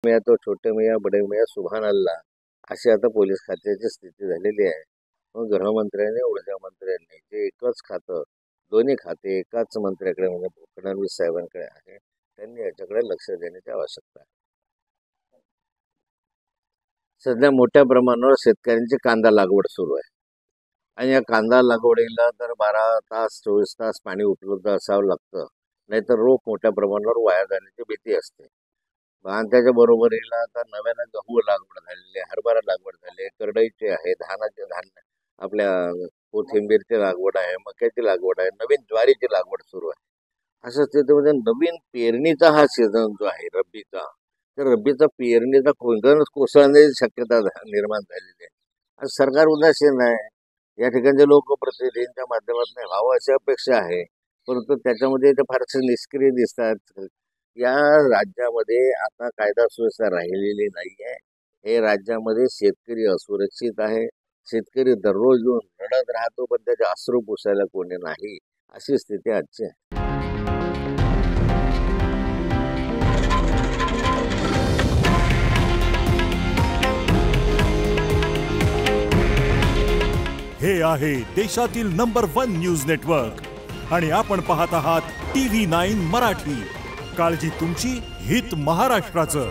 मियाँ तो छोटे मियाँ बडे मियाँ सुभान अल्लाह अशी आता पोलीस खात्याची स्थिती झालेली आहे. मग गृहमंत्र्यांनी ऊर्जा मंत्र्यांनी जे एकच खातं दोन्ही खाते एकाच मंत्र्याकडे म्हणजे फडणवीस साहेबांकडे आहे त्यांनी याच्याकडे लक्ष देण्याची आवश्यकता आहे. सध्या मोठ्या प्रमाणावर शेतकऱ्यांची कांदा लागवड सुरू आहे आणि या कांदा लागवडीला तर 12 तास 24 तास पाणी उपलब्ध असावं लागतं, नाहीतर रोप मोठ्या प्रमाणावर वाया जाण्याची भीती असते. आणि त्याच्या बरोबरीला आता नव्यानं गहू लागवड झालेली आहे, हरभरा लागवड झाली आहे, करडईची आहे, धानाचे धान्य आपल्या कोथिंबीरची लागवड आहे, मक्याची लागवड आहे, नवीन ज्वारीची लागवड सुरू आहे. अशा स्थितीमध्ये नवीन पेरणीचा हा सीझन जो आहे रब्बीचा, तर रब्बीचा पेरणीचा कोसळण्याची शक्यता निर्माण झालेली आहे. आणि सरकार उदासीन आहे. या ठिकाणचे लोकप्रतिनिधींच्या माध्यमातून व्हावं अशी अपेक्षा आहे, परंतु त्याच्यामध्ये ते फारसे निष्क्रिय दिसतात. या राज्यामध्ये आता कायदा सुव्यवस्था राहिलेली नाही आहे. हे राज्यामध्ये शेतकरी असुरक्षित आहे. शेतकरी दररोज येऊन रडत राहतो, पण त्याचे अश्रू पुसायला कोणी नाही, अशी स्थिती आजची आहे. हे आहे देशातील नंबर 1 न्यूज नेटवर्क आणि आपण पाहत आहात TV9 मराठी. काळजी तुमची, हित महाराष्ट्राचं.